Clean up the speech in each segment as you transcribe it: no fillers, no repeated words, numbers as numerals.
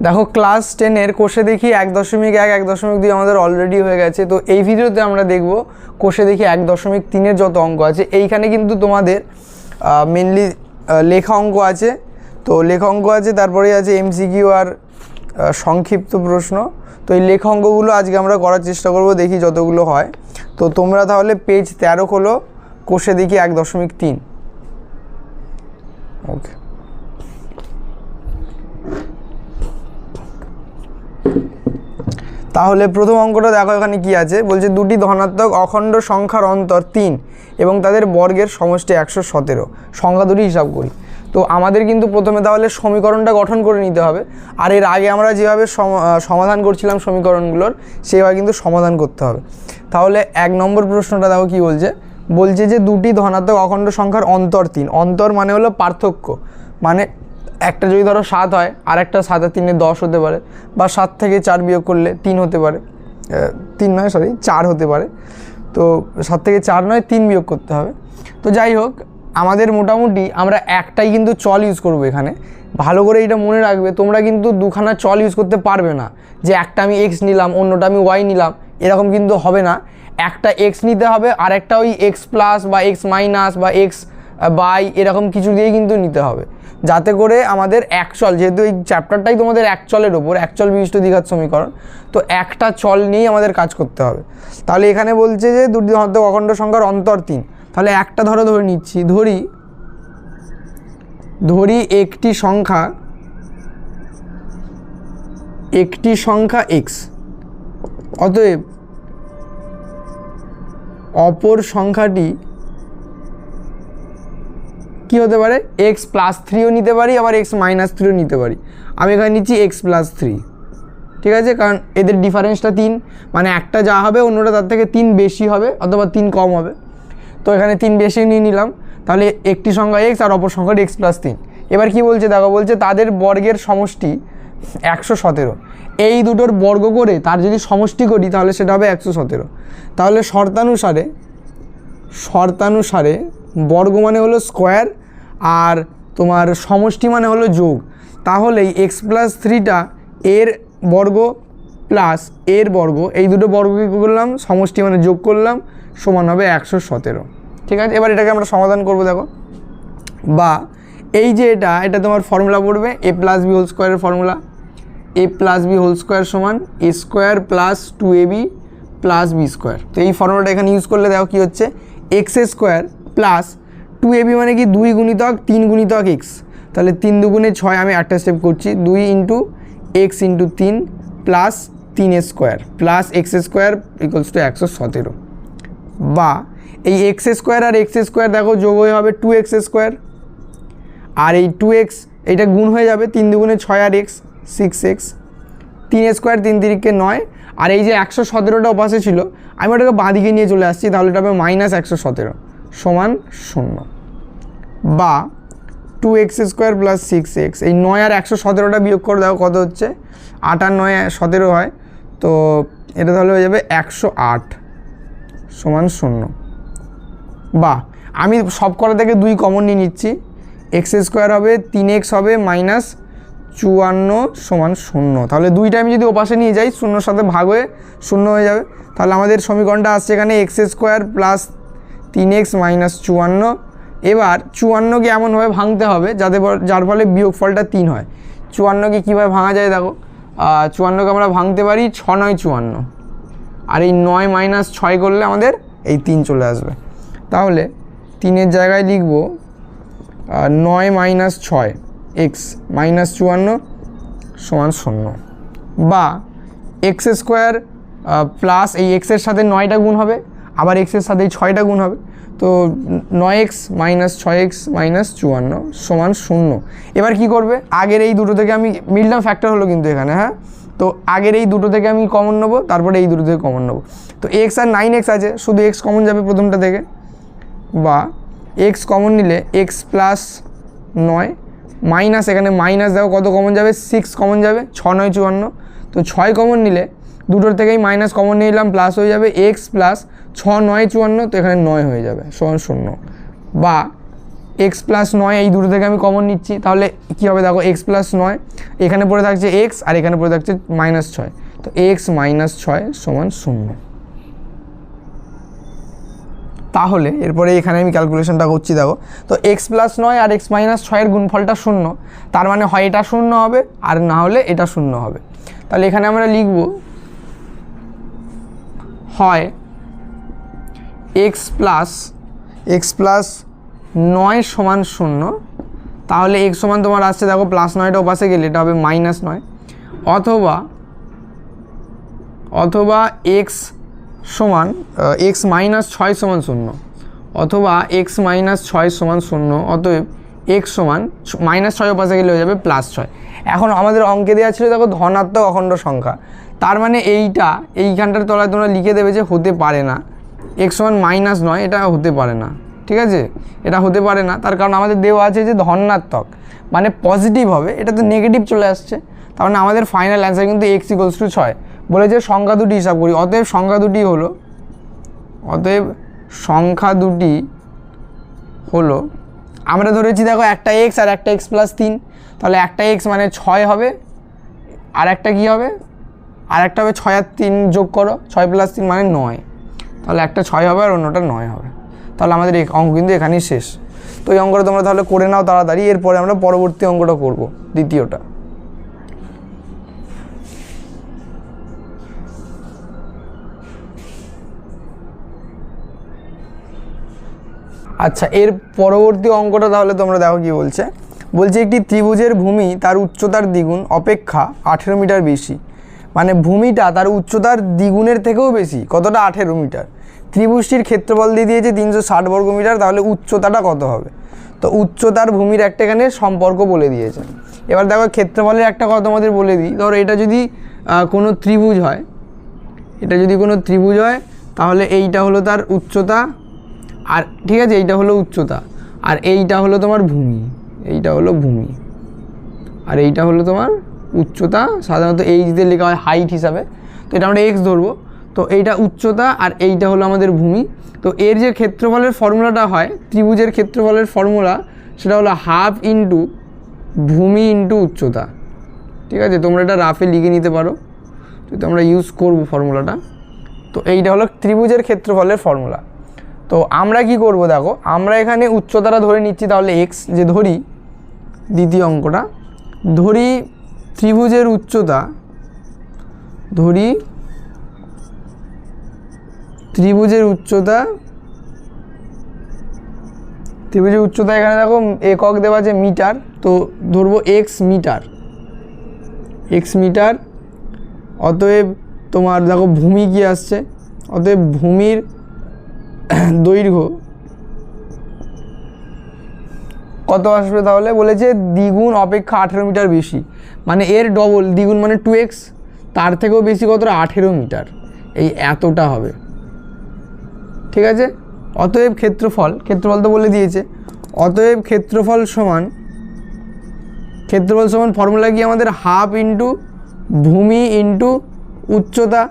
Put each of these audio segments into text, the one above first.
দেখো ক্লাস 10-এর কোষে দেখি 1.1 1.2 আমাদের অলরেডি হয়ে গেছে। তো এই ভিডিওতে আমরা দেখব কোষে দেখি 1.3-এর যত অঙ্ক আছে। এইখানে কিন্তু তোমাদের মেনলি লেখা অঙ্ক আছে, তো লেখা অঙ্ক আছে, তারপরে আছে এমসিকিউ আর সংক্ষিপ্ত প্রশ্ন। তো এই লেখা অঙ্কগুলো আজকে আমরা করার চেষ্টা করব, দেখি যতগুলো হয়। তো তোমরা তাহলে পেজ 13 খোলো, কোষে দেখি 1.3। ওকে, তাহলে প্রথম অঙ্কটা দেখো এখানে কি আছে। বলছে দুটি ধনাত্মক অখণ্ড সংখ্যার অন্তর 3 এবং তাদের বর্গের সমষ্টি 117। সংখ্যা দুটি হিসাব করি। তো আমাদের কিন্তু প্রথমে তাহলে সমীকরণটা গঠন করে নিতে হবে, আর এর আগে আমরা যেভাবে সমাধান করছিলাম সমীকরণগুলোর সেইভাবে কিন্তু সমাধান করতে হবে। তাহলে 1 নম্বর প্রশ্নটা দেখো কি বলছে। বলছে যে দুটি ধনাত্মক অখণ্ড সংখ্যার অন্তর 3। অন্তর মানে হলো পার্থক্য, মানে একটা যদি ধরো 7 হয় আর একটা 7 আর 3 10 হতে পারে, বা 7 থেকে 4 বিয়োগ করলে 3 হতে পারে, 4 হতে পারে। তো 7 থেকে 4 নয় 3 বিয়োগ করতে হবে। তো যাই হোক, আমাদের মোটামুটি আমরা একটাই কিন্তু চল ইউজ করব এখানে। ভালো করে এটা মনে রাখবে, তোমরা কিন্তু দুখানা চল ইউজ করতে পারবে না, যে একটা আমি এক্স নিলাম অন্যটা আমি ওয়াই নিলাম, এরকম কিন্তু হবে না। একটা এক্স নিতে হবে আর একটা ওই এক্স প্লাস বা এক্স মাইনাস বা এক্স বাই এরকম কিছু দিয়ে কিন্তু নিতে হবে, যাতে করে আমাদের এক চল, যেহেতু এই চ্যাপ্টারটাই তোমাদের এক চলের ওপর, এক চল বিশিষ্ট দ্বিঘাত সমীকরণ, তো একটা চল নিয়েই আমাদের কাজ করতে হবে। তাহলে এখানে বলছে যে দুটি ধনাত্মক অখণ্ড সংখ্যার অন্তর 3। তাহলে একটা ধরে নিচ্ছি, ধরি একটি সংখ্যা x, অতএব অপর সংখ্যাটি কি হতে পারে, x + 3ও নিতে পারি, আবার x - 3ও নিতে পারি। আমি এখানে নিচ্ছি x + 3, ঠিক আছে, কারণ এদের ডিফারেন্সটা 3, মানে একটা যা হবে অন্যটা তার থেকে 3 বেশি হবে অথবা 3 কম হবে। তো এখানে 3 বেশি নিয়ে নিলাম। তাহলে একটি সংখ্যা x আর অপর সংখ্যাটি x + 3। এবার কি বলছে দেখো, বলছে তাদের বর্গের সমষ্টি 117। এই দুটোর বর্গ করে তার যদি সমষ্টি করি তাহলে সেটা হবে 117। তাহলে শর্তানুসারে বর্গ মানে হলো স্কোয়ার আর তোমার সমষ্টি মানে হলো যোগ। তাহলে x + 3টা এর বর্গ প্লাস এর বর্গ, এই দুটো বর্গকে কী করলাম, সমষ্টি মানে যোগ করলাম, সমান হবে 117। ঠিক আছে, এবার এটাকে আমরা সমাধান করব। দেখো, বা এই যে এটা তোমার ফর্মুলা পড়বে a + b হোল স্কোয়ারের formula, a + b whole square সমান a square plus 2ab plus b square. তো এই ফর্মুলাটা এখানে ইউজ করলে দেখো কী হচ্ছে, x স্কোয়ার প্লাস 2ab মানে কি 2 গুণিতক 3 গুণিতক x। তাহলে 3 দুগুণে 6, আমি একটা স্টেপ করছি, 2 × x × 3 plus 3 square plus x square = 117। বা এই x স্কোয়ার আর x স্কোয়ার দেখো যোগ হয়ে হবে 2x স্কোয়ার, আর এই 2x এটা গুণ হয়ে যাবে, 3 দুগুণে 6 আর x 6x, 3 স্কোয়ার 3 × 9। আর এই যে 117টা ওপাশে ছিল, আমি ওটাকে বাঁ দিকে নিয়ে চলে আসছি, তাহলে এটা হবে -117 সমান 0। বা 2x স্কোয়ার প্লাস 6x, এই 9 আর 117টা বিয়োগ করে দেখো কত হচ্ছে, 8 আর 9 17 হয়, তো এটা তাহলে হয়ে যাবে 108 সমান 0। বা আমি সব কটা থেকে 2 কমন নিয়ে নিচ্ছি, x স্কোয়ার হবে 3x হবে -54 সমান 0। তাহলে 2টা আমি যদি ওপাশে নিয়ে যাই, 0-র সাথে ভাগ হয়ে 0 হয়ে যাবে। তাহলে আমাদের সমীকরণটা আসছে এখানে x স্কোয়ার প্লাস 3x -54। এবার 54কে এমনভাবে ভাঙতে হবে যার ফলে বিয়োগফলটা 3 হয়। 54কে কীভাবে ভাঙা যায় দেখো, 54কে আমরা ভাঙতে পারি 6 × 9 = 54, আর এই 9 - 6 করলে আমাদের এই 3 চলে আসবে। তাহলে 3-এর জায়গায় লিখব 9 - 6 x -54 সমান 0। বা x স্কোয়ার প্লাস এই x-এর সাথে 9টা গুণ হবে, আবার x-এর সাথে এই 6টা গুণ হবে, তো 9x - 6x -54 সমান 0। এবার কি করবে, আগের এই দুটো থেকে আমি মিডলাম ফ্যাক্টর হলো কিন্তু এখানে, হ্যাঁ, তো আগের এই দুটো থেকে আমি কমন নেবো, তারপরে এই দুটো থেকে কমন নেবো। তো x আর 9x আছে, শুধু x কমন যাবে প্রথমটা থেকে। বা x কমন নিলে x প্লাস 9 মাইনাস, এখানে মাইনাস দেখো কত কমন যাবে, 6 কমন যাবে, 6 × 9 = 54। তো 6 কমন নিলে দুটোর থেকেই মাইনাস কমন নিয়ে নিলাম, প্লাস হয়ে যাবে x প্লাস 6 × 9 = 54, তো এখানে 9 হয়ে যাবে সমান 0। বা এক্স প্লাস 9 এই দুটো থেকে আমি কমন নিচ্ছি, তাহলে কী হবে দেখো এক্স প্লাস 9 এখানে পড়ে থাকছে এক্স আর এখানে পড়ে থাকছে -6, তো এক্স -6 সমান 0। তাহলে এরপরে এখানে আমি ক্যালকুলেশনটা করছি দেখো, তো এক্স প্লাস 9 আর এক্স -6 গুণফলটা 0, তার মানে হয় এটা 0 হবে আর না হলে এটা 0 হবে। তাহলে এখানে আমরা লিখব হয় এক্স প্লাস 9 সমান 0, তাহলে এক্স সমান তোমার আসছে দেখো +9টা ওপাশে গেলে এটা হবে -9, অথবা এক্স সমান এক্স -6 সমান 0, অথবা এক্স -6 সমান 0, অতএব এক্স সমান -6 ওপাশে গেলে হয়ে যাবে +6। এখন আমাদের অঙ্কে দেওয়া ছিল দেখো ধনাত্মক অখণ্ড সংখ্যা, তার মানে এইখানটার তলায় তোমরা লিখে দেবে যে হতে পারে না, এক্স সমান -9 এটা হতে পারে না, ঠিক আছে, এটা হতে পারে না, তার কারণ আমাদের দেওয়া আছে যে ধনাত্মক মানে পজিটিভ হবে, এটা তো নেগেটিভ চলে আসছে, তার মানে আমাদের ফাইনাল অ্যান্সার কিন্তু x = 6 বলেছে। সংখ্যা দুটি হিসাব করি, অতএব সংখ্যা দুটি হলো আমরা ধরেছি দেখো একটা x আর একটা x + 3, তাহলে একটা x মানে 6 হবে আর একটা কী হবে, আর একটা হবে 6 আর 3 যোগ করো, 6 + 3 মানে 9, তাহলে একটা 6 হবে আর অন্যটা 9 হবে। তাহলে আমাদের অঙ্ক কিন্তু এখানেই শেষ। তো এই অঙ্কটা তোমরা তাহলে করে নাও তাড়াতাড়ি, এরপরে আমরা পরবর্তী অঙ্কটা করব, দ্বিতীয়টা। আচ্ছা, এর পরবর্তী অঙ্কটা তাহলে তোমরা দেখো কি বলছে, একটি ত্রিভুজের ভূমি তার উচ্চতার দ্বিগুণ অপেক্ষা 18 মিটার বেশি, মানে ভূমিটা তার উচ্চতার দ্বিগুণের থেকেও বেশি, কতটা 18 মিটার। ত্রিভুজটির ক্ষেত্রফল দিয়ে দিয়েছে 360 বর্গ মিটার, তাহলে উচ্চতাটা কত হবে? তো উচ্চতার ভূমির একটা এখানে সম্পর্ক বলে দিয়েছে। এবার দেখো ক্ষেত্রফলের একটা কথা তোমাদের বলে দিই, ধরো এটা যদি কোনো ত্রিভুজ হয়, তাহলে এইটা হলো তার উচ্চতা, আর ঠিক আছে এইটা হলো উচ্চতা, আর এইটা হলো তোমার ভূমি, আর এইটা হলো তোমার উচ্চতা, সাধারণত এইচ দিয়ে লেখা হয় হাইট হিসাবে, তো এটা আমরা এক্স ধরবো। তো এইটা উচ্চতা আর এইটা হলো আমাদের ভূমি। তো এর যে ক্ষেত্রফলের ফর্মুলাটা হয়, ত্রিভুজের ক্ষেত্রফলের ফর্মুলা সেটা হলো হাফ ইন্টু ভূমি ইন্টু উচ্চতা, ঠিক আছে, তোমরা এটা রাফে লিখে নিতে পারো, তো আমরা ইউজ করব ফর্মুলাটা। তো এইটা হলো ত্রিভুজের ক্ষেত্রফলের ফর্মুলা। তো আমরা কি করব দেখো, আমরা এখানে উচ্চতাটা ধরে নিচ্ছি, তাহলে এক্স যে ধরি, দ্বিতীয় অঙ্কটা ধরি ত্রিভুজের উচ্চতা, ত্রিভুজের উচ্চতা এখানে দেখো একক দেওয়া আছে মিটার, তো ধরবো এক্স মিটার, অতএব তোমার দেখো ভূমি কি আসছে, অতএব ভূমির দৈর্ঘ্য কত আসবে, তাহলে বলেছে দ্বিগুণ অপেক্ষা 18 মিটার বেশি, মানে এর ডবল, দ্বিগুণ মানে 2x, তার থেকেও বেশি কতটা 18 মিটার, এই এতটা হবে, ঠিক আছে। অতএব ক্ষেত্রফল তো বলে দিয়েছে, অতএব ক্ষেত্রফল সমান ফর্মুলা কি আমাদের হাফ ইন্টু ভূমি ইন্টু উচ্চতা,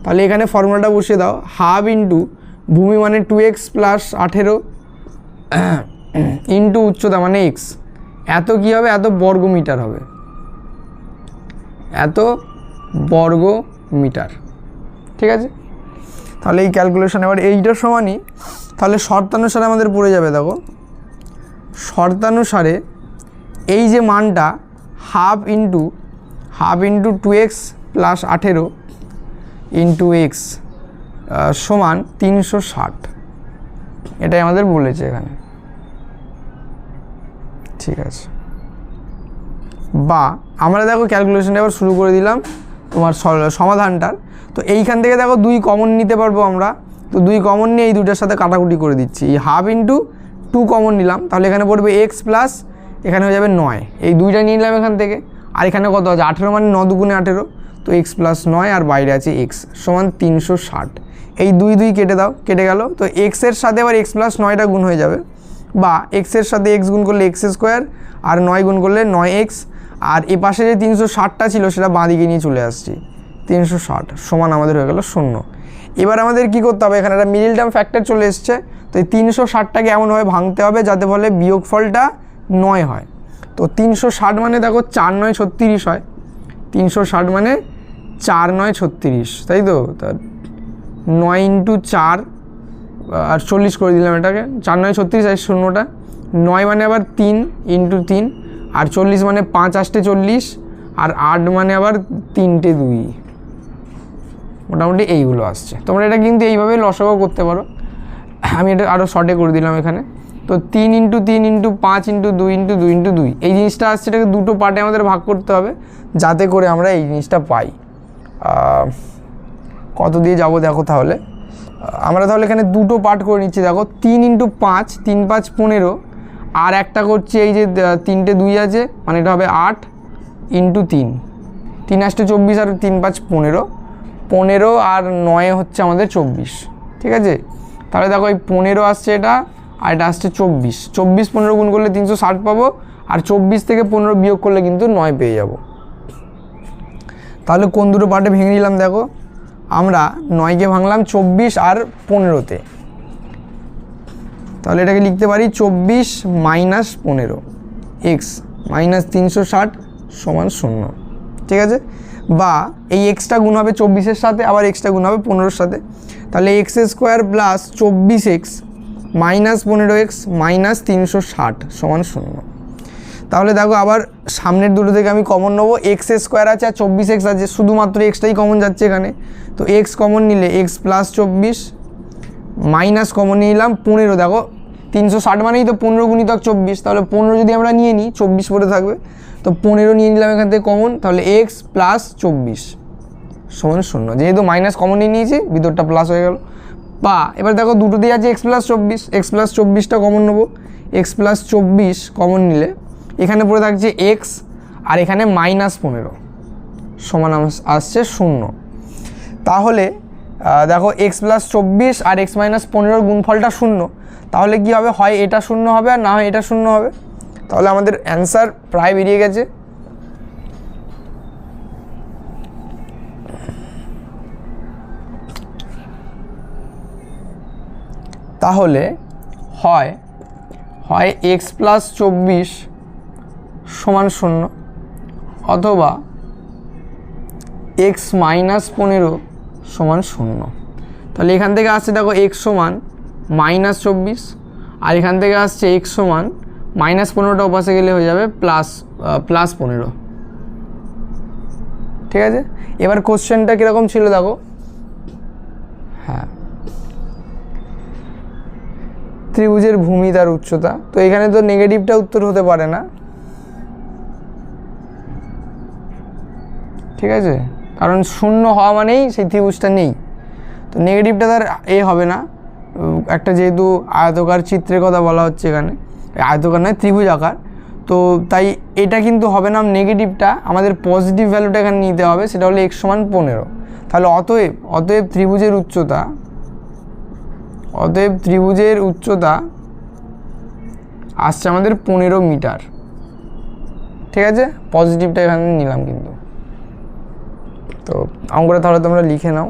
তাহলে এখানে ফর্মুলাটা বসিয়ে দাও, হাফ ইন্টু ভূমি মানে 2x + 18 ইন্টু উচ্চতা মানে x, এত কি হবে, এত বর্গ মিটার হবে, ঠিক আছে। তাহলে এই ক্যালকুলেশন এবার এইটার সমানই, তাহলে শর্তানুসারে আমাদের পড়ে যাবে, দেখো শর্তানুসারে এই যে মানটা half into 2x + 18 into x সমান 360, এটাই আমাদের বলেছে এখানে, ঠিক আছে। বা আমরা দেখো ক্যালকুলেশনটা এবার শুরু করে দিলাম তোমার সমাধানটার। তো এইখান থেকে দেখো 2 কমন নিতে পারবো আমরা, তো 2 কমন নিয়ে এই দুটার সাথে কাটাকুটি করে দিচ্ছি, এই হাফ ইন্টু 2 কমন নিলাম, তাহলে এখানে পড়বে x প্লাস এখানে হয়ে যাবে 9, এই 2টা নিয়ে নিলাম এখান থেকে, আর এখানে কত আছে 18 মানে 9 দুগুণে 18, তো x + 9 আর বাইরে আছে x সমান 360, এই 2 কেটে দাও, কেটে গেল, তো x এর সাথে আবার x + 9টা গুণ হয়ে যাবে, বা x এর সাথে x গুণ করলে x² আর 9 গুণ করলে 9x, আর এ পাশে যে 360টা ছিল সেটা বাঁ দিকে নিয়ে চলে আসছি, 360 সমান আমাদের হয়ে গেল 0। এবার আমাদের কি করতে হবে, এখানে একটা মিডল টার্ম ফ্যাক্টর চলে এসছে, তো এই 360টাকে এমনভাবে ভাঙতে হবে যাতে ফলে বিয়োগফলটা 9 হয়। তো 360 মানে দেখো 4 9 36 হয়, 360 মানে 4 9 36, তাই তো? 9 ইন্টু 4 আর 40 করে দিলাম এটাকে, 4 9 36 আর শূন্যটা 9 মানে আবার 3 ইন্টু 3 আর 40 মানে 5 8 40 আর 8 মানে আবার 3টে 2, মোটামুটি এইগুলো আসছে। তোমরা এটা কিন্তু এইভাবে লসাগু করতে পারো, আমি এটা আরও শর্টে করে দিলাম এখানে। তো 3 into 3 into 5 into 2 into 2 into 2 এই জিনিসটা আসছে, এটাকে দুটো পার্টে আমাদের ভাগ করতে হবে যাতে করে আমরা এই জিনিসটা পাই। কত দিয়ে যাব দেখো, তাহলে আমরা তাহলে এখানে দুটো পার্ট করে নিচ্ছি। দেখো 3 ইন্টু 5, 3 5 15, আর একটা করছি এই যে 3টে 2 আছে, মানে এটা হবে 8 ইন্টু 3, 3 8 24 আর 3 5 15, 15 আর 9 হচ্ছে আমাদের 24, ঠিক আছে? তাহলে দেখো এই 15 আসছে এটা, আর এটা আসছে 24, 24 15 গুণ করলে 360 পাবো, আর 24 থেকে 15 বিয়োগ করলে কিন্তু 9 পেয়ে যাব। তাহলে কোন দুটো পার্টে ভেঙে নিলাম দেখো, আমরা 9কে ভাঙলাম 24 আর 15তে, তাহলে এটাকে লিখতে পারি 24 মাইনাস 15 এক্স মাইনাস 360 সমান 0, ঠিক আছে? বা এই এক্সটা গুণ হবে 24-এর সাথে, আবার এক্সটা গুণ হবে 15-এর সাথে, তাহলে x square plus 24x minus 15x minus 360 সমান 0। তাহলে দেখো আবার সামনের দুটো থেকে আমি কমন নেবো, এক্স স্কোয়ার আছে আর 24x আছে, শুধুমাত্র এক্সটাই কমন যাচ্ছে এখানে। তো এক্স কমন নিলে এক্স প্লাস 24 মাইনাস কমন নিয়ে নিলাম 15, দেখো 360 মানেই তো 15 গুণিতক 24, তাহলে 15 যদি আমরা নিয়ে নিই 24 পড়ে থাকবে, তো 15 নিয়ে নিলাম এখান থেকে কমন, তাহলে এক্স প্লাস 24 সমান 0। যেহেতু মাইনাস কমন নিয়ে নিয়েছি ভিতরটা প্লাস হয়ে গেল। বা এবার দেখো দুটো দিয়ে আছে এক্স প্লাস 24, এক্স প্লাস 24টা কমন নেবো, এক্স প্লাস 24 কমন নিলে এখানে পড়ে থাকছে এক্স আর এখানে মাইনাস 15 সমান আসছে 0। তাহলে দেখো এক্স প্লাস 24 আর এক্স মাইনাস 15 গুণফলটা 0, তাহলে কি হবে, হয় এটা 0 হবে আর না হয় এটা 0 হবে। তাহলে আমাদের অ্যান্সার প্রায় বেরিয়ে গেছে। তাহলে হয় এক্স প্লাস 24 সমান 0 অথবা এক্স মাইনাস 15 সমান 0। তাহলে এখান থেকে আসছে দেখো এক্স সমান মাইনাস 24, আর এখান থেকে আসছে এক্স সমান মাইনাস 15টা ওপাশে গেলে হয়ে যাবে প্লাস 15, ঠিক আছে? এবার কোশ্চেনটা কীরকম ছিল দেখো, হ্যাঁ, ত্রিভুজের ভূমি তার উচ্চতা, তো এখানে তো নেগেটিভটা উত্তর হতে পারে না, ঠিক আছে? কারণ 0 হওয়া মানেই সেই ত্রিভুজটা নেই, তো নেগেটিভটা তার হবে না। একটা যেহেতু আয়তকার চিত্রের কথা বলা হচ্ছে এখানে, আয়তকার নয় ত্রিভুজ আকার, তো তাই এটা কিন্তু হবে না নেগেটিভটা, আমাদের পজিটিভ ভ্যালুটা এখানে নিতে হবে, সেটা হলো x সমান 15। তাহলে অতএব ত্রিভুজের উচ্চতা আসছে আমাদের 15 মিটার, ঠিক আছে? পজিটিভটা এখানে নিলাম কিন্তু। তো অঙ্কটা তাহলে তোমরা লিখে নাও।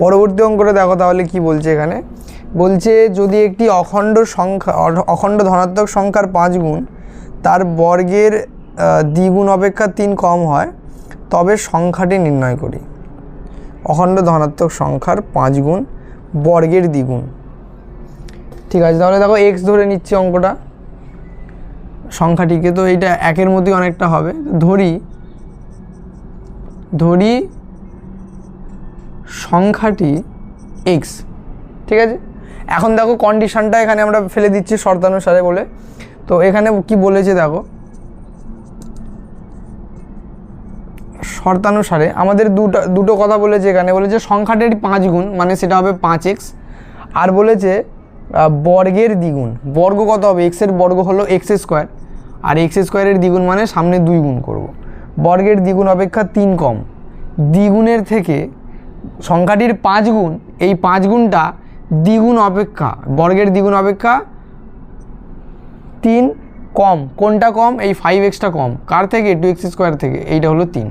পরবর্তী অঙ্কটা দেখো তাহলে কি বলছে এখানে, বলছে যদি একটি অখণ্ড ধনাত্মক সংখ্যার 5 গুণ তার বর্গের দ্বিগুণ অপেক্ষা 3 কম হয় তবে সংখ্যাটি নির্ণয় করি। অখণ্ড ধনাত্মক সংখ্যার 5 গুণ বর্গের দ্বিগুণ, ঠিক আছে? তাহলে দেখো এক্স ধরে নিচ্ছি অঙ্কটা সংখ্যাটিকে, তো এইটা একের মতোই অনেকটা হবে। ধরি সংখ্যাটি এক্স, ঠিক আছে? এখন দেখো কন্ডিশনটা এখানে আমরা ফেলে দিচ্ছি শর্তানুসারে বলে, তো এখানে কি বলেছে দেখো, শর্তানুসারে আমাদের দুটো কথা বলেছে এখানে, বলেছে সংখ্যাটির 5 গুণ মানে সেটা হবে 5x, আর বলেছে বর্গের দ্বিগুণ, বর্গ কত হবে, এক্সের বর্গ হলো এক্স স্কোয়ার, আর এক্স স্কোয়ারের দ্বিগুণ মানে সামনে 2 গুণ করব, বর্গের দ্বিগুণ অপেক্ষা 3 কম, দ্বিগুণের থেকে সংখ্যাটির 5 গুণ, এই 5 গুণটা দ্বিগুণ অপেক্ষা বর্গের দ্বিগুণ অপেক্ষা 3 কম, কোনটা কম? এই 5x কম কার থেকে? 2x² থেকে, এইটা হলো 3।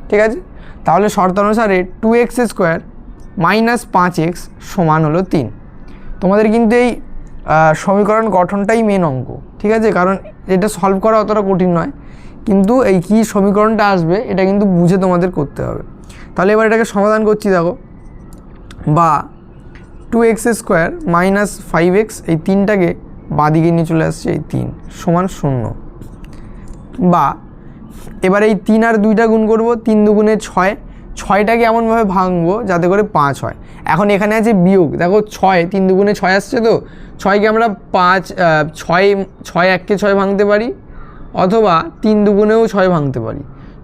ঠিক আছে, তাহলে শর্ত অনুসারে 2x² মাইনাস 5x সমান হলো 3। তোমাদের কিন্তু এই সমীকরণ গঠনটাই মেন অঙ্ক, ঠিক আছে, কারণ এটা সলভ করা অতটা কঠিন নয়, কিন্তু এই কি সমীকরণটা আসবে এটা কিন্তু বুঝে তোমাদের করতে হবে। তাহলে এবার এটাকে সমাধান করছি, দেখো, বা 2x² মাইনাস 5x এই 3টাকে বাঁদিকে নিয়ে চলে আসছে, এই 3 সমান 0। বা এবার এই 3 আর 2টা গুণ করবো, 3 দুগুণে 6, 6টাকে এমনভাবে ভাঙবো যাতে করে 5 হয়। এখন এখানে আছে বিয়োগ, দেখো 6, 3 দুগুণে 6 আসছে, তো 6কে আমরা 6 এককে 6 ভাঙতে পারি, অথবা 3 দুগুণেও 6 ভাঙতে পারি।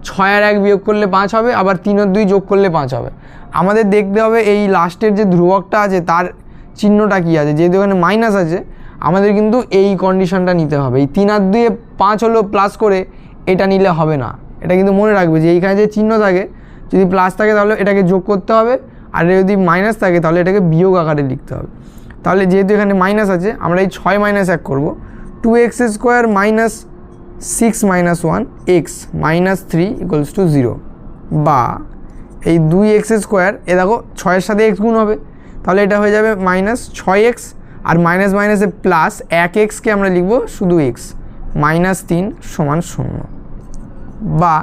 6 আর 1 বিয়োগ করলে 5 হবে, আবার 3 আর 2 যোগ করলে 5 হবে। আমাদের দেখতে হবে এই লাস্টের যে ধ্রুবকটা আছে তার চিহ্নটা কী আছে, যেহেতু এখানে মাইনাস আছে আমাদের কিন্তু এই কন্ডিশনটা নিতে হবে। এই 3 আর 2 5 হলো প্লাস করে, এটা নিলে হবে না। এটা কিন্তু মনে রাখবে যে এইখানে যে চিহ্ন থাকে, যদি প্লাস থাকে তাহলে এটাকে যোগ করতে হবে, আর যদি মাইনাস থাকে তাহলে এটাকে বিয়োগ আকারে লিখতে হবে। তাহলে যেহেতু এখানে মাইনাস আছে, আমরা এই 6 মাইনাস 1 করবো, 2x² minus 6 minus 1 x minus 3 equals to 0। বা এই 2x² এ দেখো 6-এর সাথে x গুণ হবে, তাহলে এটা হয়ে যাবে মাইনাস 6x, আর মাইনাস মাইনাসে প্লাস 1xকে আমরা লিখব শুধু x মাইনাস 3 সমান 0। বা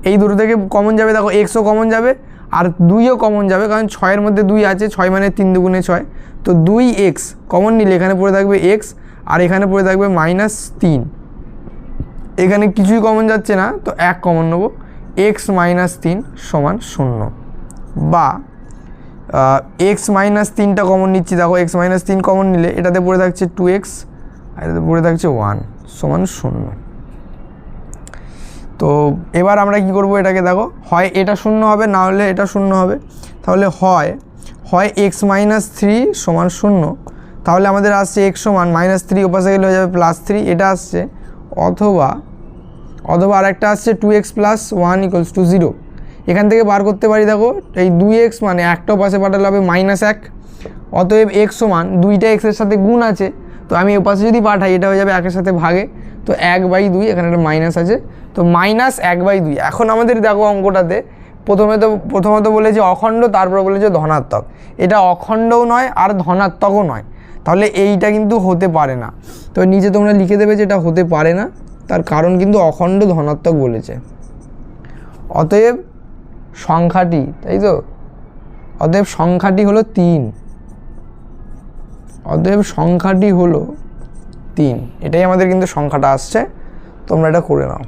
এই দুটো থেকে কমন যাবে, দেখো xও কমন যাবে আর 2ও কমন যাবে, কারণ 6-এর মধ্যে 2 আছে, 6 মানে 3 দুগুণে 6, তো 2x কমন নিলে এখানে পড়ে থাকবে x, আর এখানে পড়ে থাকবে মাইনাস 3। এখানে কিছুই কমন যাচ্ছে না, তো 1 কমন নেব, x মাইনাস 3 সমান 0। বা x মাইনাস 3টা কমন নিচ্ছি, দেখো x মাইনাস 3 কমন নিলে এটাতে পড়ে থাকছে 2x, আর এটাতে পড়ে থাকছে 1 সমান 0। তো এবার আমরা কি করব, এটাকে দেখো, হয় এটা 0 হবে, না হলে এটা 0 হবে। তাহলে হয় x মাইনাস 3 সমান 0, তাহলে আমাদের আসছে x সমান মাইনাস 3 ওপাশে গেলে হয়ে যাবে প্লাস 3, এটা আসছে, অথবা আরেকটা আসছে 2x প্লাস 1 ইকুয়ালস টু 0। এখান থেকে বার করতে পারি, দেখো এই 2x মানে একটা পাশে পাঠালে হবে মাইনাস 1, অতএব x সমান 2টা এক্সের সাথে গুণ আছে, তো আমি এই পাশে যদি পাঠাই এটা হয়ে যাবে 1-এর সাথে ভাগে, তো 1/2, এখানে একটা মাইনাস আছে, তো মাইনাস 1/2। এখন আমাদের দেখো অঙ্কটাতে প্রথমত বলেছে অখণ্ড, তারপর বলেছে ধনাত্মক। এটা অখণ্ডও নয় আর ধনাত্মকও নয়, তাহলে এইটা কিন্তু হতে পারে না। তো নিচে তোমরা লিখে দেবে যে এটা হতে পারে না, তার কারণ কিন্তু অখণ্ড ধনাত্মক বলেছে। অতএব সংখ্যাটি, তাই তো, অতএব সংখ্যাটি হলো 3, অতএব সংখ্যাটি হলো 3, এটাই আমাদের কিন্তু সংখ্যাটা আসছে। তোমরা এটা করে নাও।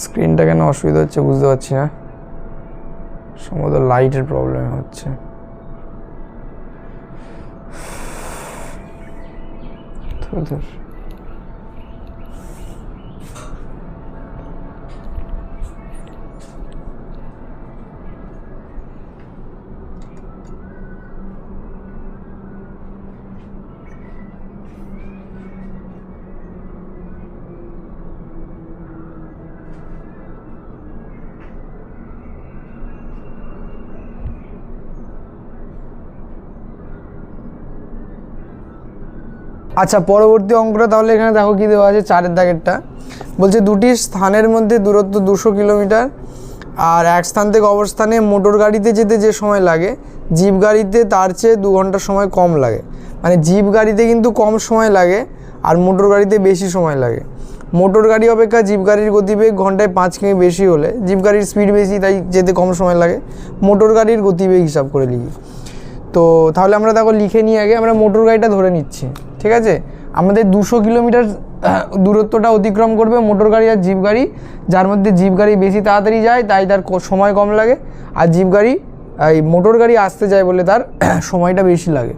স্ক্রিনটা কেন অসুবিধা হচ্ছে বুঝতে পারছি না, সম্ভবত লাইটের প্রবলেম হচ্ছে। আচ্ছা, পরবর্তী অঙ্কটা তাহলে এখানে দেখো কি দেওয়া আছে, 4-এর দাগেরটা বলছে দুটি স্থানের মধ্যে দূরত্ব 200 কিলোমিটার, আর এক স্থান থেকে অবস্থানে মোটর গাড়িতে যেতে যে সময় লাগে জিপ গাড়িতে তার চেয়ে 2 ঘন্টা সময় কম লাগে। মানে জিপ গাড়িতে কিন্তু কম সময় লাগে আর মোটর গাড়িতে বেশি সময় লাগে। মোটর গাড়ি অপেক্ষা জিপ গাড়ির গতিবেগ ঘন্টায় 5 কিমি বেশি হলে জিপ গাড়ির স্পিড বেশি, তাই যেতে কম সময় লাগে। মোটর গাড়ির গতিবেগ হিসাব করে লিখি। তো তাহলে আমরা দেখো লিখে নিয়ে আগে আমরা মোটর গাড়িটা ধরে নিচ্ছি, ঠিক আছে। আমাদের 200 কিলোমিটার দূরত্বটা অতিক্রম করবে মোটর গাড়ি আর জিপ গাড়ি, যার মধ্যে জিপ গাড়ি বেশি তাড়াতাড়ি যায় তাই তার সময় কম লাগে, আর জিপ গাড়ি এই মোটর গাড়ি আসতে যায় বলে তার সময়টা বেশি লাগে।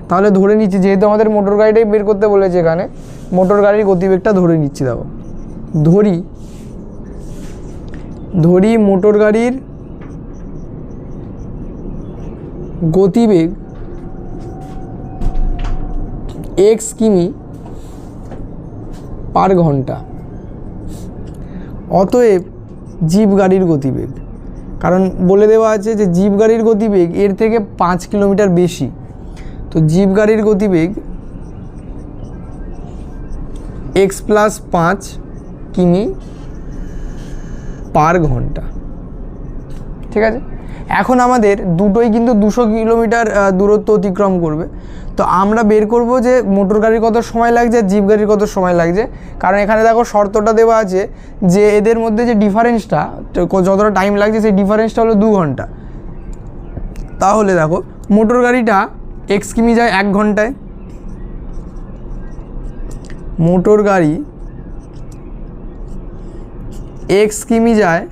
তাহলে ধরে নিচ্ছি, যেহেতু আমাদের মোটর গাড়িটাই বের করতে বলেছে এখানে, মোটর গাড়ির গতিবেগটা ধরে নিচ্ছি। দেখো ধরি মোটর গাড়ির গতিবেগ এক্স কিমি পার ঘন্টা। অতএব জিপ গাড়ির গতিবেগ, কারণ বলে দেওয়া আছে যে জিপ গাড়ির গতিবেগ এর থেকে 5 কিলোমিটার বেশি, তো জিপ গাড়ির গতিবেগ এক্স প্লাস 5 কিমি পার ঘন্টা। ঠিক আছে, এখন আমাদের দুটোই কিন্তু 200 কিলোমিটার দূরত্ব অতিক্রম করবে। তো আমরা বের করব যে মোটর গাড়ির কত সময় লাগছে আর জিপ গাড়ির কত সময় লাগছে, কারণ এখানে দেখো শর্তটা দেওয়া আছে যে এদের মধ্যে যে ডিফারেন্সটা যতটা টাইম লাগছে সেই ডিফারেন্সটা হলো 2 ঘন্টা। তাহলে দেখো মোটর গাড়িটা এক্স কিমি যায় 1 ঘন্টায়, মোটর গাড়ি এক্স কিমি যায়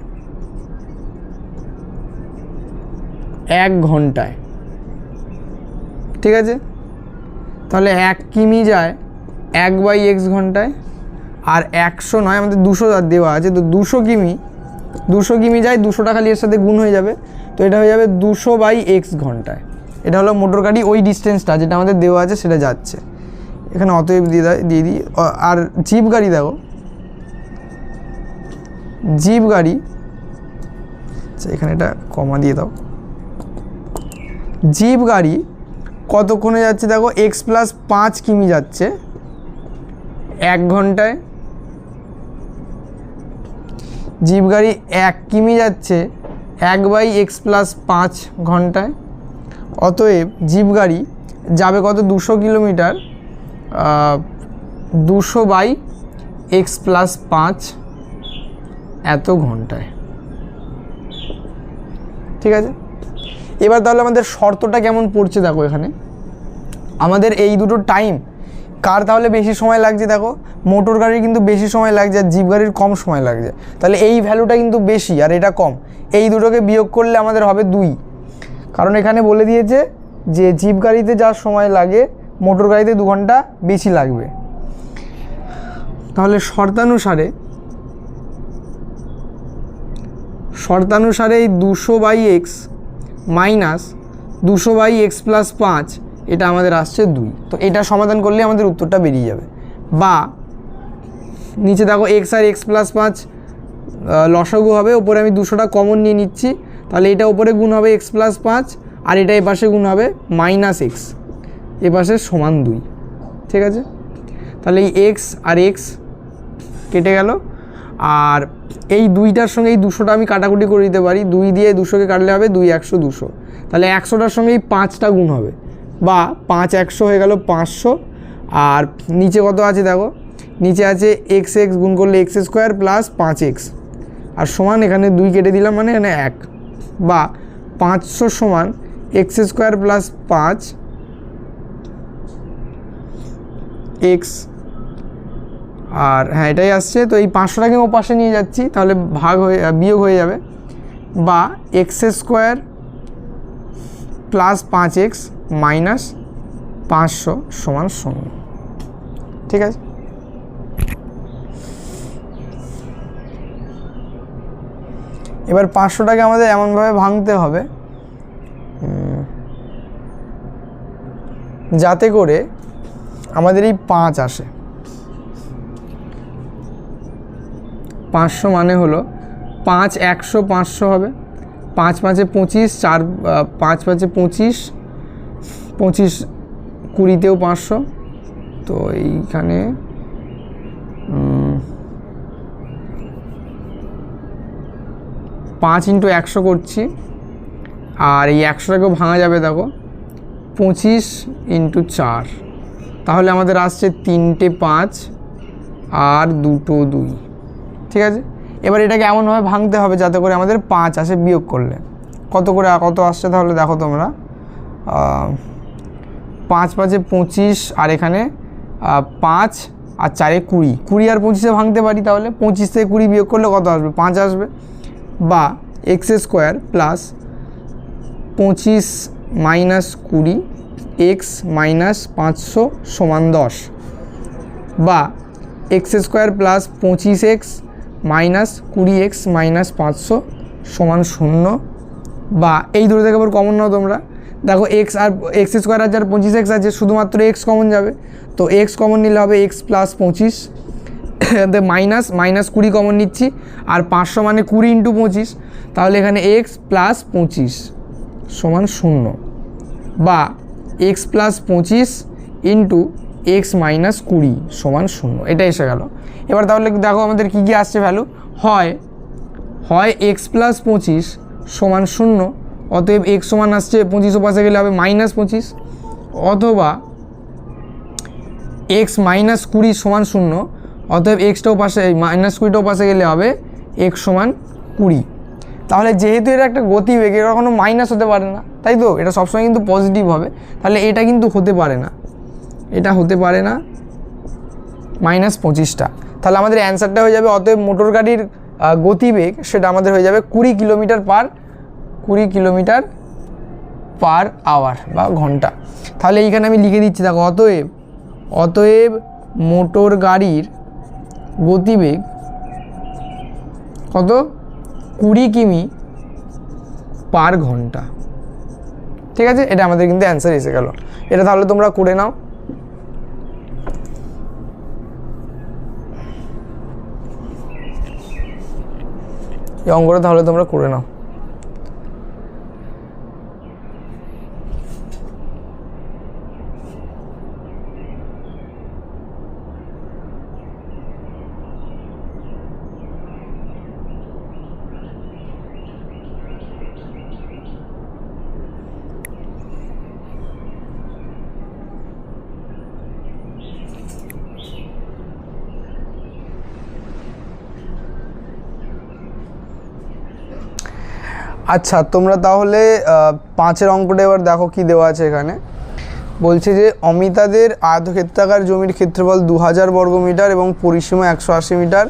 1 ঘন্টায়। ঠিক আছে, তাহলে 1 কিমি যায় 1/x ঘন্টায়, আর 100 নয়, আমাদের 200 দেওয়া আছে, তো 200 কিমি যায়, 200টা খালি এর সাথে গুণ হয়ে যাবে, তো এটা হয়ে যাবে 200/x ঘন্টায়। এটা হলো মোটর গাড়ি ওই ডিস্টেন্সটা যেটা আমাদের দেওয়া আছে সেটা যাচ্ছে। এখানে অতএব দিয়ে দিই। আর জিপ গাড়ি দেখো, জিপ গাড়ি, আচ্ছা এখানে এটা কমা দিয়ে দাও, জিপ গাড়ি কতক্ষণে যাচ্ছে দেখো, এক্স প্লাস 5 কিমি যাচ্ছে 1 ঘন্টায়, জিপ গাড়ি 1 কিমি যাচ্ছে 1/x প্লাস 5 ঘন্টায়। অতএব জিপ গাড়ি যাবে কত, 200 কিলোমিটার 200/x প্লাস 5 এত ঘন্টায়। ঠিক আছে, এবার তাহলে আমাদের শর্তটা কেমন পড়ছে দেখো, এখানে আমাদের এই দুটো টাইম কার তাহলে বেশি সময় লাগছে, দেখো মোটর গাড়ির কিন্তু বেশি সময় লাগছে আর জিপ গাড়ির কম সময় লাগছে, তাহলে এই ভ্যালুটা কিন্তু বেশি আর এটা কম, এই দুটোকে বিয়োগ করলে আমাদের হবে 2, কারণ এখানে বলে দিয়েছে যে জিপ গাড়িতে যা সময় লাগে মোটর গাড়িতে 2 ঘন্টা বেশি লাগবে। তাহলে শর্তানুসারে এই 200/x মাইনাস 200/x প্লাস 5 এটা আমাদের আসছে 2, তো এটা সমাধান করলে আমাদের উত্তরটা বেরিয়ে যাবে। বা নিচে দেখো x আর x প্লাস 5 লসাগু হবে, ওপরে আমি 200টা কমন নিয়ে নিচ্ছি, তাহলে এটা ওপরে গুণ হবে x প্লাস 5 আর এটা এপাশে গুণ হবে মাইনাস x, এপাশে সমান 2। ঠিক আছে, তাহলে এই x আর x কেটে গেল, আর এই 2টার সঙ্গে এই 200টা আমি কাটাকুটি করে দিতে পারি, 2 দিয়ে 200কে কাটলে হবে 2 100 200, তাহলে 100টার সঙ্গে এই 5টা গুণ হবে, বা 5 100 হয়ে গেল 500। আর নিচে কত আছে দেখো, নিচে আছে x গুণ করলে x স্কোয়ার প্লাস 5x, আর সমান এখানে 2 কেটে দিলাম মানে এখানে 1, বা 500 সমান x স্কোয়ার প্লাস 5x। আর হ্যাঁ এটাই আসছে, তো এই 500টাকে ও পাশে নিয়ে যাচ্ছি, তাহলে বিয়োগ হয়ে যাবে, বা x square plus 5x minus 500 সমান 0। ঠিক আছে, এবার 500টাকে আমাদের এমনভাবে ভাঙতে হবে যাতে করে আমাদের এই 5 আসে। 500 মানে হলো 5 100 500 হবে, 5 5 25, 4 5 5 25, 25 20তেও 500, তো এইখানে 5 × 100 করছি, আর এই 100টাকেও ভাঙা যাবে দেখো 25 × 4, তাহলে আমাদের আসছে 3টে 5 আর 2টো 2। ঠিক আছে, এবার এটাকে এমনভাবে ভাঙতে হবে যাতে করে আমাদের 5 আসে, বিয়োগ করলে কত আসছে তাহলে দেখো তোমরা, 5 5 25, আর এখানে 5 আর 4 20, 20 আর 25-এ ভাঙতে পারি, তাহলে 25 থেকে 20 বিয়োগ করলে কত আসবে, 5 আসবে। বা x square plus 25 minus 20 x minus 500 সমান 10, বা x square plus 25x minus 20x minus 500 সমান 0, বা এই দুটো থেকে আবার কমন নাও তোমরা, দেখো এক্স আর এক্স স্কোয়ার আছে আর 25x আছে, শুধুমাত্র এক্স কমন যাবে, তো এক্স কমন নিলে হবে এক্স প্লাস 25, মাইনাস 20 কমন নিচ্ছি, আর 500 মানে 20 ইন্টু 25, তাহলে এখানে এক্স প্লাস 25 সমান 0, বা x plus 25 into x minus 20 সমান 0, এটা এসে গেল। এবার তাহলে দেখো আমাদের কী কী আসছে ভ্যালু, হয় এক্স প্লাস 25 সমান 0, অতএব এক্স সমান আসছে 25 পাশে গেলে হবে -25, অথবা এক্স মাইনাস 20 সমান 0, অতএব এক্সটাও পাশে -20টাও পাশে গেলে হবে এক্স সমান 20। তাহলে যেহেতু এটা একটা গতিবেগ, এটা কখনো মাইনাস হতে পারে না, তাই তো, এটা সবসময় কিন্তু পজিটিভ হবে, তাহলে এটা কিন্তু হতে পারে না, এটা হতে পারে না -25টা। তাহলে আমাদের অ্যান্সারটা হয়ে যাবে, অতএব মোটর গাড়ির গতিবেগ সেটা আমাদের হয়ে যাবে 20 কিলোমিটার পার আওয়ার বা ঘন্টা। তাহলে এইখানে আমি লিখে দিচ্ছি, দেখো অতএব মোটর গাড়ির গতিবেগ কত, 20 কিমি পার ঘন্টা। ঠিক আছে, এটা আমাদের কিন্তু অ্যান্সার এসে গেল। এটা তাহলে তোমরা করে নাও। এই অঙ্কটা তাহলে তোমরা করে নাও। আচ্ছা, তোমরা তাহলে 5-এর অঙ্কটা এবার দেখো কি দেওয়া আছে এখানে। বলছে যে অমিতাদের আয়তক্ষেত্রাকার জমির ক্ষেত্রফল 2000 বর্গমিটার এবং পরিসীমা 180 মিটার,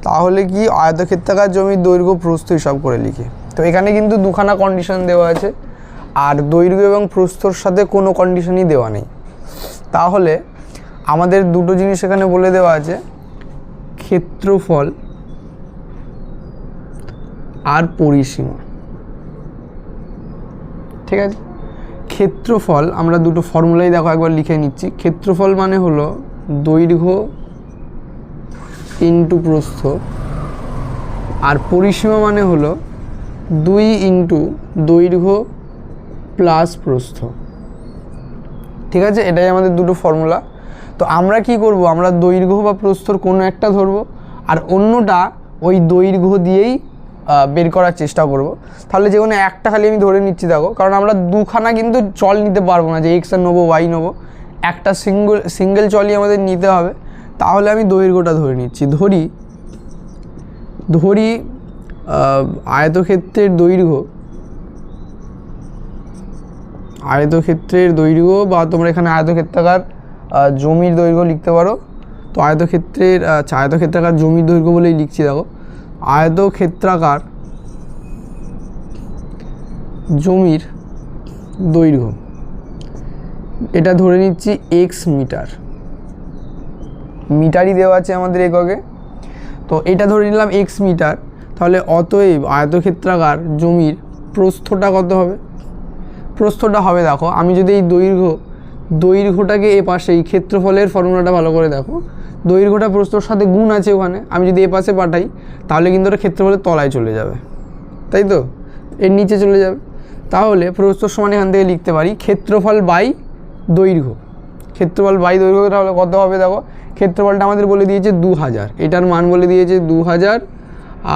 তাহলে কি আয়তক্ষেত্রাকার জমির দৈর্ঘ্য প্রস্থ হিসাব করে লিখে। তো এখানে কিন্তু দুখানা কন্ডিশন দেওয়া আছে, আর দৈর্ঘ্য এবং প্রস্থর সাথে কোনো কন্ডিশনই দেওয়া নেই। তাহলে আমাদের দুটো জিনিস এখানে বলে দেওয়া আছে, ক্ষেত্রফল আর পরিসীমা। ঠিক আছে, ক্ষেত্রফল আমরা দুটো ফর্মুলাই দেখো একবার লিখে নিচ্ছি। ক্ষেত্রফল মানে হলো দৈর্ঘ্য ইন্টু প্রস্থ, আর পরিসীমা মানে হলো 2 ইন্টু দৈর্ঘ্য প্লাস প্রস্থ। ঠিক আছে, এটাই আমাদের দুটো ফর্মুলা। তো আমরা কি করব, আমরা দৈর্ঘ্য বা প্রস্থর কোনো একটা ধরবো, আর অন্যটা ওই দৈর্ঘ্য দিয়েই বের করার চেষ্টা করব। তাহলে যে কোনো একটা খালি আমি ধরে নিচ্ছি, দেখো, কারণ আমরা দুখানা কিন্তু চল নিতে পারবো না যে এক্স আর নেবো ওয়াই নেবো, একটা সিঙ্গেল চলই আমাদের নিতে হবে। তাহলে আমি দৈর্ঘ্যটা ধরে নিচ্ছি, ধরি আয়তক্ষেত্রের দৈর্ঘ্য, বা তোমরা এখানে আয়তক্ষেত্রাকার জমির দৈর্ঘ্য লিখতে পারো। তো আয়তক্ষেত্রাকার জমির দৈর্ঘ্য বলেই লিখছি। দেখো, আয়তক্ষেত্রাকার জমির দৈর্ঘ্য, এটা ধরে নিচ্ছি এক্স মিটারই দেওয়া আছে আমাদের এককে। তো এটা ধরে নিলাম এক্স মিটার। তাহলে অতএব আয়তক্ষেত্রাকার জমির প্রস্থটা কত হবে, প্রস্থটা হবে, দেখো, আমি যদি এই দৈর্ঘ্যটাকে এ পাশে, এই ক্ষেত্রফলের ফর্মুলাটা ভালো করে দেখো, দৈর্ঘ্যটা প্রস্থর সাথে গুণ আছে ওখানে, আমি যদি এ পাশে পাঠাই তাহলে কিন্তু ওটা ক্ষেত্রফলের তলায় চলে যাবে, তাই তো, এর নিচে চলে যাবে। তাহলে প্রস্থর সমান এখান থেকে লিখতে পারি ক্ষেত্রফল বাই দৈর্ঘ্য। তাহলে কত হবে, দেখো, ক্ষেত্রফলটা আমাদের বলে দিয়েছে 2000, এটার মান বলে দিয়েছে 2000,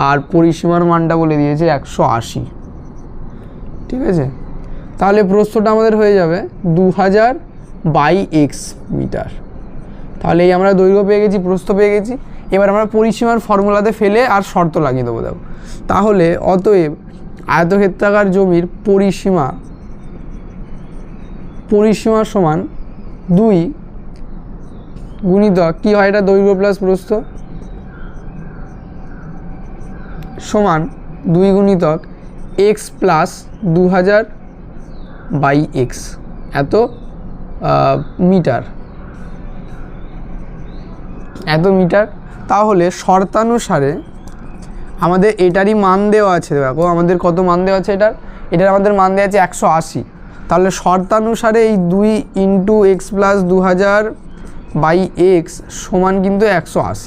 আর পরিসীমার মানটা বলে দিয়েছে 180। ঠিক আছে, তাহলে প্রস্থটা আমাদের হয়ে যাবে 2000 বাই এক্স মিটার। তাহলে এই আমরা দৈর্ঘ্য পেয়ে গেছি, প্রস্থ পেয়ে গেছি। এবার আমরা পরিসীমার ফর্মুলাতে ফেলে আর শর্ত লাগিয়ে দেবো। দেখো, তাহলে অতএব আয়তক্ষেত্রাকার জমির পরিসীমা সমান 2 গুণিতক কী হয়, এটা দৈর্ঘ্য প্লাস প্রস্থ, সমান 2 গুণিতক এক্স প্লাস 2000 বাই এক্স, এত মিটার। তাহলে শর্তানুসারে আমাদের এটারই মান দেওয়া আছে। দেখো, আমাদের কত মান দেওয়া আছে, এটার আমাদের মান দেওয়া আছে 180। তাহলে শর্তানুসারে এই 2 into X plus 2000 by X সমান কিন্তু 180।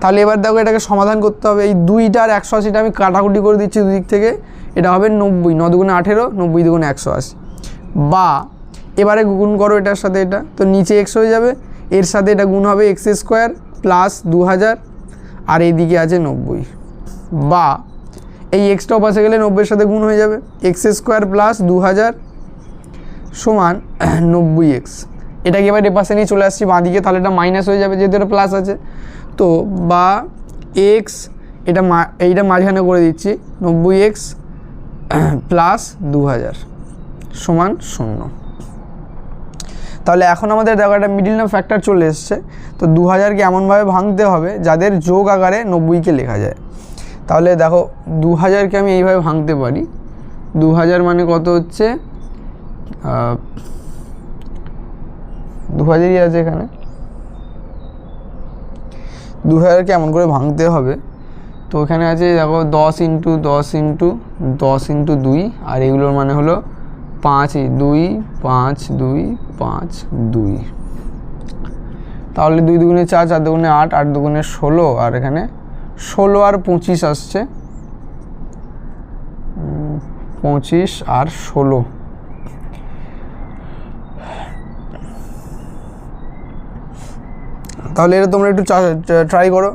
তাহলে এবার দেখো এটাকে সমাধান করতে হবে। এই 2টা আর 180টা আমি কাটাকুটি করে দিচ্ছি দুদিক থেকে, এটা হবে 90, 9 দুগুণে 18, 90 দুগুণে 180। বা এবারে গুণ করো এটার সাথে এটা, তো নিচে এক্স হয়ে যাবে, এর সাথে এটা গুণ হবে এক্স স্কোয়ার প্লাস 2000, আর এইদিকে আছে 90। বা এই এক্সটাও পাশে গেলে 90-এর সাথে গুণ হয়ে যাবে, এক্স স্কোয়ার প্লাস 2000 সমান 90x। এটাকে এবার এ পাশে নিয়ে চলে আসছি বাঁদিকে, তাহলে এটা মাইনাস হয়ে যাবে যেহেতু এটা প্লাস আছে। তো বা এক্স এইটা মাঝখানে করে দিচ্ছি, 90x প্লাস 2000 সমান 0। তাহলে এখন আমাদের দেখো একটা মিডিল নাম ফ্যাক্টর চলে এসছে। তো 2000কে এমনভাবে ভাঙতে হবে যাদের যোগ আকারে 90কে লেখা যায়। তাহলে দেখো 2000কে আমি এইভাবে ভাঙতে পারি। 2000 মানে কত হচ্ছে, 2000ই আছে এখানে। 2000কে এমন করে ভাঙতে হবে, তো এখানে আছে দেখো 10 ইন্টু 10 ইন্টু 10 ইন্টু 2, আর এগুলোর মানে হলো 5 2 5 2 5 2। তাহলে 2 দুগুণে 4, 4 দুগুণে 8, 8 দুগুণে 16, আর এখানে 16 আর 25 আসছে, 25 আর 16। তাহলে এটা তোমরা একটু ট্রাই করো,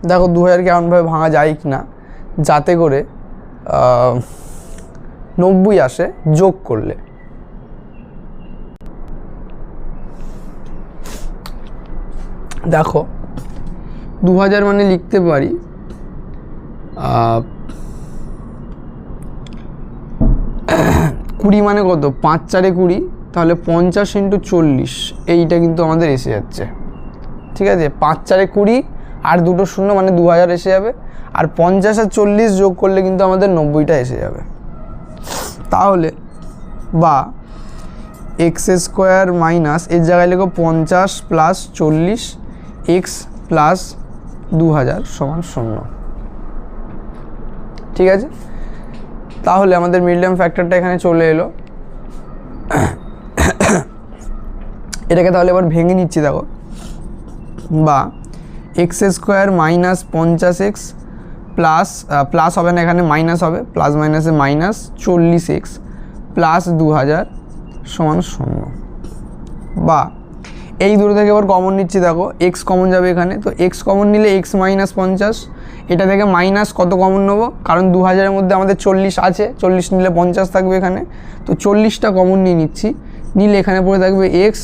দেখো 2000কে এমনভাবে ভাঙা যায় কি না যাতে করে 90 আসে যোগ করলে। দেখো 2000 মানে লিখতে পারি 20 মানে কত, 5 4 20, তাহলে 50 ইন্টু 40, এইটা কিন্তু আমাদের এসে যাচ্ছে। ঠিক আছে, 5 4 20 আর দুটো শূন্য মানে 2000 এসে যাবে, আর 50 আর 40 যোগ করলে কিন্তু আমাদের 90টা এসে যাবে। তাহলে বা এক্স স্কোয়ার মাইনাস এর জায়গায় লিখো 50 প্লাস 40 এক্স প্লাস 2000 সমান 0। ঠিক আছে, তাহলে আমাদের মিডল ফ্যাক্টরটা এখানে চলে এলো। এটাকে তাহলে এবার ভেঙে নিচ্ছি। দেখো বা x square minus 50x plus plus হবে না, এখানে মাইনাস হবে, প্লাস মাইনাসে মাইনাস 40x প্লাস 2000 সমান 0। বা এই দুটো থেকে এবার কমন নিচ্ছি। দেখো এক্স কমন যাবে এখানে, তো এক্স কমন নিলে এক্স মাইনাস 50, এটা থেকে মাইনাস কত কমন নেবো, কারণ 2000-এর মধ্যে আমাদের 40 আছে, 40 নিলে 50 থাকবে এখানে, তো 40টা কমন নিয়ে নিচ্ছি, নিলে এখানে পড়ে থাকবে এক্স,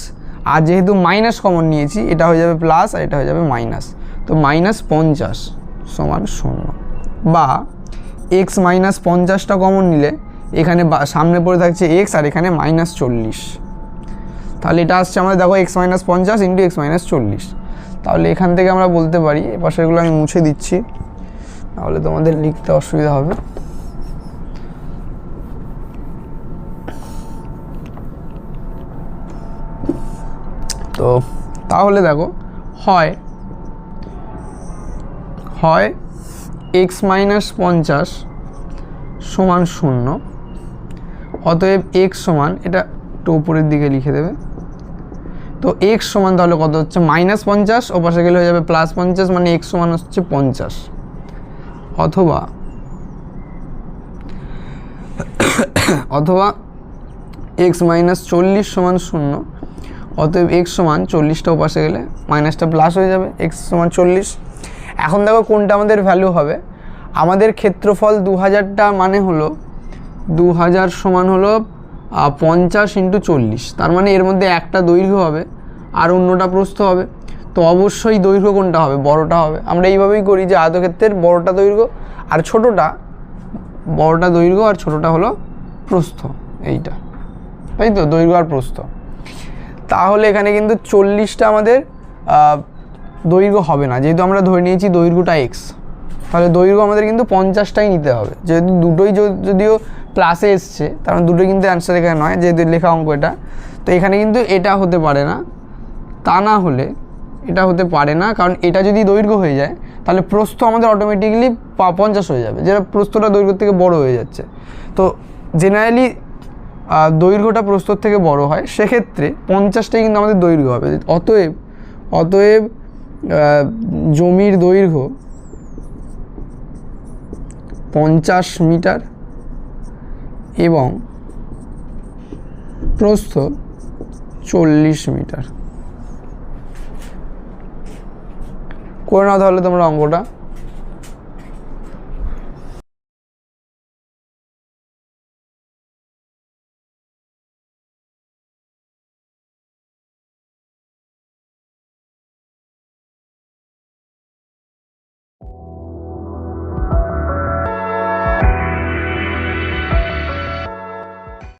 আর যেহেতু মাইনাস কমন নিয়েছি এটা হয়ে যাবে প্লাস আর এটা হয়ে যাবে মাইনাস, তো মাইনাস 50 সমান 0। বা এক্স মাইনাস 50টা কমন নিলে এখানে সামনে পড়ে থাকছে এক্স আর এখানে মাইনাস 40, তাহলে এটা আসছে আমাদের দেখো x minus 50 into x minus 40। তাহলে এখান থেকে আমরা বলতে পারি, এ পাশেগুলো আমি মুছে দিচ্ছি তাহলে তোমাদের লিখতে অসুবিধা হবে। তো তাহলে দেখো হয় এক্স মাইনাস 50 সমান 0, অতএব এক্স সমান, এটা একটু উপরের দিকে লিখে দেবে, তো এক্স সমান তাহলে কত হচ্ছে মাইনাস 50, ও পাশে গেলে হয়ে যাবে প্লাস 50, মানে এক্স সমান হচ্ছে 50। অথবা এক্স মাইনাস 40 সমান 0, অতএব এক্স সমান 40টা ও পাশে গেলে মাইনাসটা প্লাস হয়ে যাবে, এক্স সমান 40। এখন দেখো কোনটা আমাদের ভ্যালু হবে। আমাদের ক্ষেত্রফল 2000টা মানে হলো 2000 সমান হলো 50 ইন্টু 40, তার মানে এর মধ্যে একটা দৈর্ঘ্য হবে আর অন্যটা প্রস্থ হবে, তো অবশ্যই দৈর্ঘ্য কোনটা হবে, বড়টা হবে। আমরা এইভাবেই করি যে আয়তক্ষেত্রের বড়টা দৈর্ঘ্য আর ছোটোটা, বড়টা দৈর্ঘ্য আর ছোটোটা হলো প্রস্থ, এইটা তাই তো, দৈর্ঘ্য আর প্রস্থ। তাহলে এখানে কিন্তু 40টা আমাদের দৈর্ঘ্য হবে না, যেহেতু আমরা ধরে নিয়েছি দৈর্ঘ্যটা এক্স, তাহলে দৈর্ঘ্য আমাদের কিন্তু 50টাই নিতে হবে, যেহেতু দুটোই যদিও প্লাসে এসছে, তার মানে দুটোই কিন্তু অ্যান্সার এখানে নয়, যেহেতু লেখা অঙ্ক এটা, তো এখানে কিন্তু এটা হতে পারে না, তা না হলে এটা হতে পারে না, কারণ এটা যদি দৈর্ঘ্য হয়ে যায় তাহলে প্রস্থ আমাদের অটোমেটিক্যালি 50 হয়ে যাবে, যেটা প্রস্থটা দৈর্ঘ্য থেকে বড় হয়ে যাচ্ছে। তো জেনারেলি দৈর্ঘ্যটা প্রস্থর থেকে বড় হয়, সেক্ষেত্রে 50টাই কিন্তু আমাদের দৈর্ঘ্য হবে। অতএব জমির দৈর্ঘ্য 50 মিটার এবং প্রস্থ 40 মিটার। করে নাও তাহলে তোমরা অঙ্কটা।